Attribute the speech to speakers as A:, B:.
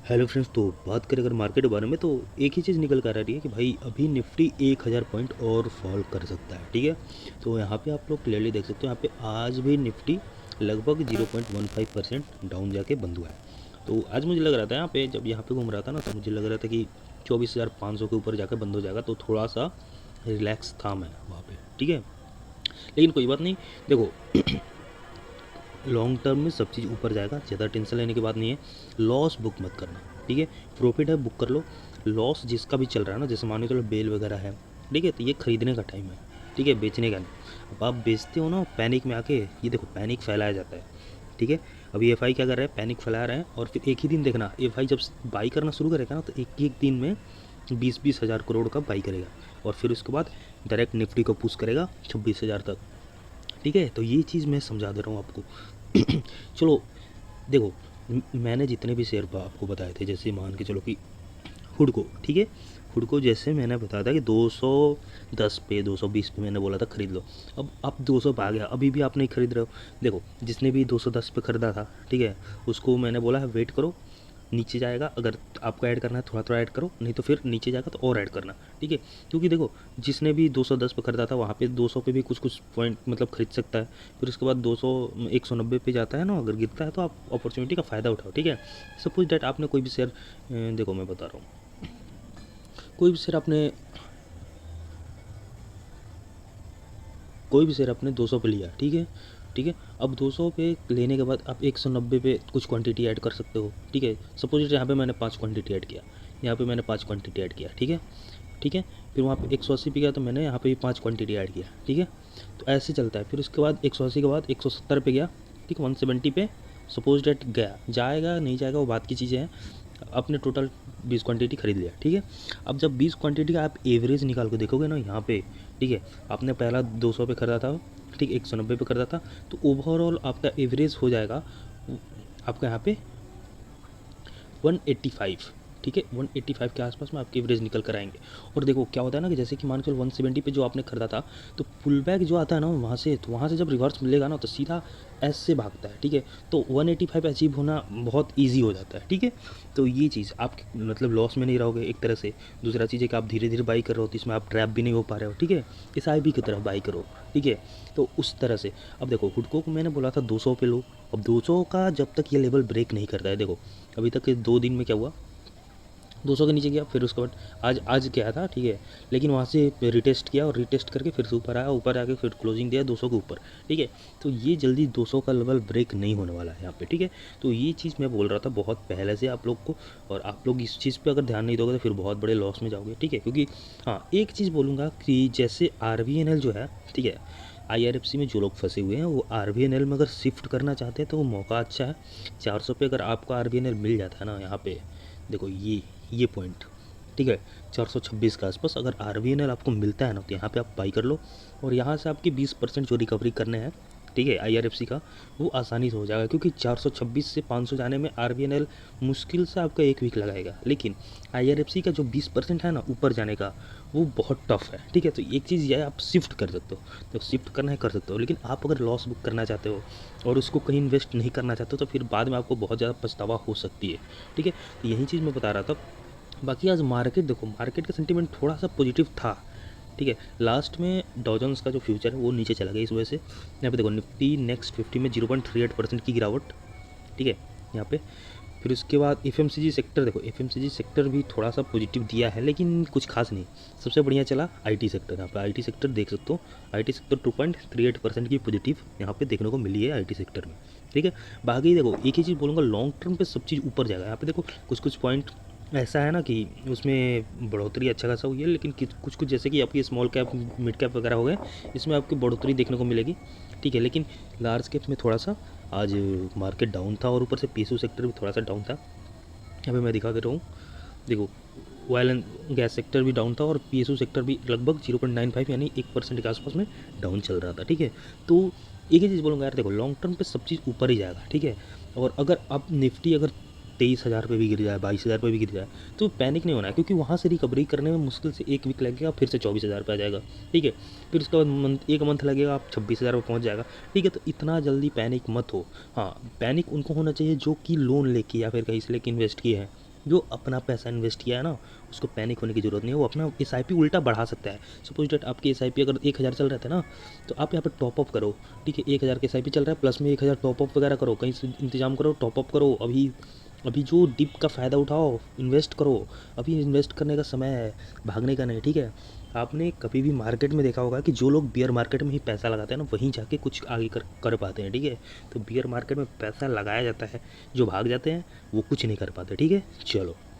A: Hello friends, तो बात करें अगर मार्केट के बारे में तो एक ही चीज़ निकल कर आ रही है कि भाई अभी निफ्टी 1000 पॉइंट और फॉल कर सकता है। ठीक है, तो यहाँ पे आप लोग क्लियरली देख सकते हो, यहाँ पे आज भी निफ्टी लगभग 0.15% डाउन जाके बंद हुआ है। तो आज मुझे लग रहा था यहाँ पे, जब यहाँ पे घूम रहा था ना, तो मुझे लग रहा था कि 24,500 के ऊपर जाकर बंद हो जाएगा, तो थोड़ा सा रिलैक्स था मैं वहाँ पे। ठीक है, लेकिन कोई बात नहीं। देखो, लॉन्ग टर्म में सब चीज़ ऊपर जाएगा, ज़्यादा टेंशन लेने की बात नहीं है। लॉस बुक मत करना, ठीक है। प्रॉफिट है बुक कर लो। लॉस जिसका भी चल रहा है ना, जैसे मान के चलो बेल वगैरह है, ठीक है, तो ये खरीदने का टाइम है, ठीक है, बेचने का नहीं। अब आप बेचते हो ना पैनिक में आके, ये देखो पैनिक फैलाया जाता है, ठीक है। अभी एफ आई क्या कर रहा है, पैनिक फैला रहे हैं, और फिर एक ही दिन देखना एफ आई जब बाई करना शुरू करेगा ना, तो एक एक दिन में 20-20 हज़ार करोड़ का बाई करेगा, और फिर उसके बाद डायरेक्ट निफ्टी को पुश करेगा 26,000 तक। ठीक है, तो ये चीज़ मैं समझा दे रहा हूँ आपको। चलो देखो, मैंने जितने भी शेयर आपको बताए थे, जैसे मान के चलो कि हुडको, ठीक है, हुडको जैसे मैंने बताया था कि 210 पे 220 पे मैंने बोला था खरीद लो। अब आप 200 पे आ गया, अभी भी आप नहीं खरीद रहे हो। देखो, जिसने भी 210 पे खरीदा था, ठीक है, उसको मैंने बोला है वेट करो, नीचे जाएगा। अगर आपको ऐड करना है थोड़ा थोड़ा ऐड करो, नहीं तो फिर नीचे जाएगा तो और ऐड करना, ठीक है। क्योंकि देखो, जिसने भी 210 पे खरीदा था, वहाँ पे 200 पे भी कुछ कुछ पॉइंट मतलब खरीद सकता है। फिर उसके बाद 200 190 पे जाता है ना, अगर गिरता है तो आप अपॉर्चुनिटी का फ़ायदा उठाओ, ठीक है। सपोज डैट आपने कोई भी शेयर, देखो मैं बता रहा हूँ, कोई भी शेयर आपने 200 पे लिया, ठीक है, ठीक है। अब 200 पे लेने के बाद आप 190 पे कुछ क्वांटिटी ऐड कर सकते हो, ठीक है। सपोज यहाँ पे मैंने 5 क्वांटिटी ऐड किया, यहाँ पे मैंने 5 क्वांटिटी ऐड किया, ठीक है, ठीक है। फिर वहाँ पे 180 पे गया तो मैंने यहाँ पे भी 5 क्वांटिटी ऐड किया, ठीक है। तो ऐसे चलता है। फिर उसके बाद 180 के बाद 170 पे गया, ठीक है, 170 पे सपोज डेट गया, जाएगा नहीं जाएगा वो बात की चीज़ें हैं। आपने टोटल 20 क्वांटिटी खरीद लिया, ठीक है। अब जब 20 क्वांटिटी का आप एवरेज निकाल के देखोगे ना यहाँ पे, ठीक है, आपने पहला 200 पे खरीदा था, ठीक, 190 पे खरीदा था, तो ओवरऑल आपका एवरेज हो जाएगा आपका यहाँ पे 185, ठीक है, 185 के आसपास में आपके एवरेज निकल कर आएंगे। और देखो क्या होता है ना, कि जैसे कि मान के चलो 170 पे जो आपने खरीदा था, तो पुल बैक जो आता है ना वहाँ से, तो वहाँ से जब रिवर्स मिलेगा ना, तो सीधा एस से भागता है, ठीक है। तो 185 अचीव होना बहुत ईजी हो जाता है, ठीक है। तो ये चीज़ आप मतलब लॉस में नहीं रहोगे एक तरह से। दूसरा चीज़ है कि आप धीरे धीरे बाई कर रहे हो, तो इसमें आप ट्रैप भी नहीं हो पा रहे हो, ठीक है। इस आई बी की तरफ बाई करो, ठीक है। तो उस तरह से अब देखो, हुडको को मैंने बोला था 200 पे लो। अब 200 का जब तक ये लेवल ब्रेक नहीं करता है, देखो अभी तक के 2 दिन में क्या हुआ, 200 के नीचे गया, फिर उसके बाद आज आज गया था, ठीक है, लेकिन वहाँ से रिटेस्ट किया और रिटेस्ट करके फिर से ऊपर आया, ऊपर आके फिर क्लोजिंग दिया 200 के ऊपर, ठीक है। तो ये जल्दी 200 का लेवल ब्रेक नहीं होने वाला है यहाँ पे, ठीक है। तो ये चीज़ मैं बोल रहा था बहुत पहले से आप लोग को, और आप लोग इस चीज़ पर अगर ध्यान नहीं दोगे तो फिर बहुत बड़े लॉस में जाओगे, ठीक है। क्योंकि हाँ, एक चीज़ बोलूँगा कि जैसे RVNL जो है, ठीक है, IRFC में जो लोग फंसे हुए हैं वो RVNL में अगर शिफ्ट करना चाहते हैं तो वो मौका अच्छा है। 400 पे अगर आपको RVNL मिल जाता है ना, यहाँ पे देखो ये पॉइंट, ठीक है, 426 के आसपास अगर RVNL आपको मिलता है ना, तो यहाँ पे आप बाई कर लो। और यहाँ से आपकी 20% जो रिकवरी करने हैं, ठीक है, IRFC का, वो आसानी से हो जाएगा। क्योंकि 426 से 500 जाने में RVNL मुश्किल से आपका 1 वीक लगाएगा, लेकिन IRFC का जो 20% है ना ऊपर जाने का, वो बहुत टफ है, ठीक है। तो एक चीज़ ये है, आप शिफ्ट कर सकते हो, तो शिफ्ट करना है कर सकते हो, लेकिन आप अगर लॉस बुक करना चाहते हो और उसको कहीं इन्वेस्ट नहीं करना चाहते हो, तो फिर बाद में आपको बहुत ज़्यादा पछतावा हो सकती है, ठीक है। तो यही चीज़ मैं बता रहा था। बाकी आज मार्केट देखो, मार्केट का सेंटीमेंट थोड़ा सा पॉजिटिव था, ठीक है। लास्ट में डॉ जोन्स का जो फ्यूचर है वो नीचे चला गया, इस वजह से यहाँ पे देखो निफ्टी नेक्स्ट 50 में 0.38% की गिरावट, ठीक है, यहाँ पे। फिर उसके बाद FMCG सेक्टर, देखो FMCG सेक्टर भी थोड़ा सा पॉजिटिव दिया है, लेकिन कुछ खास नहीं। सबसे बढ़िया चला IT सेक्टर, यहाँ पे IT सेक्टर देख सकते हो, IT सेक्टर 2.38% की पॉजिटिव यहाँ पे देखने को मिली है IT सेक्टर में, ठीक है। बाकी देखो एक ही चीज़ बोलूँगा, लॉन्ग टर्म पे सब चीज़ ऊपर जाएगा। यहाँ पे देखो कुछ कुछ पॉइंट ऐसा है ना कि उसमें बढ़ोतरी अच्छा खासा हुई है, लेकिन कुछ कुछ जैसे कि आपकी स्मॉल कैप मिड कैप वगैरह हो गए, इसमें आपकी बढ़ोतरी देखने को मिलेगी, ठीक है। लेकिन लार्ज कैप में थोड़ा सा आज मार्केट डाउन था, और ऊपर से PSU सेक्टर भी थोड़ा सा डाउन था। यहाँ पे मैं दिखा दे रहा हूँ, देखो ऑयल एंड गैस सेक्टर भी डाउन था, और PSU सेक्टर भी लगभग 0.95 यानी 1% के आसपास में डाउन चल रहा था, ठीक है। तो एक ही चीज़ बोलूँगा यार, देखो लॉन्ग टर्म पे सब चीज़ ऊपर ही जाएगा, ठीक है। और अगर आप निफ्टी अगर 23,000 पे भी गिर जाए, 22,000 पे भी गिर जाए, तो पैनिक नहीं होना है, क्योंकि वहाँ से रिकवरी करने में मुश्किल से 1 वीक लगेगा, फिर से 24,000 पे आ जाएगा, ठीक है। फिर उसके बाद एक मंथ लगेगा, आप 26,000 पे पहुँच जाएगा, ठीक है। तो इतना जल्दी पैनिक मत हो। हाँ, पैनिक उनको होना चाहिए जो कि लोन लेके या फिर कहीं से लेके इन्वेस्ट किए हैं, जो अपना पैसा इन्वेस्ट किया है ना, उसको पैनिक होने की ज़रूरत नहीं है, वो अपना एसआईपी उल्टा बढ़ा सकता है। सपोज डेट आपकी एसआईपी अगर 1000 चल रहे थे ना, तो आप यहाँ पर टॉपअप करो, ठीक है, 1000 का एसआईपी चल रहा है, प्लस में 1000 टॉपअप वगैरह करो, कहीं से इंतजाम करो, टॉपअप करो, अभी अभी जो डिप का फ़ायदा उठाओ, इन्वेस्ट करो, अभी इन्वेस्ट करने का समय है, भागने का नहीं, ठीक है। आपने कभी भी मार्केट में देखा होगा कि जो लोग बियर मार्केट में ही पैसा लगाते हैं ना, वहीं जाके कुछ आगे कर पाते हैं, ठीक है। तो बियर मार्केट में पैसा लगाया जाता है, जो भाग जाते हैं वो कुछ नहीं कर पाते, ठीक है। चलो।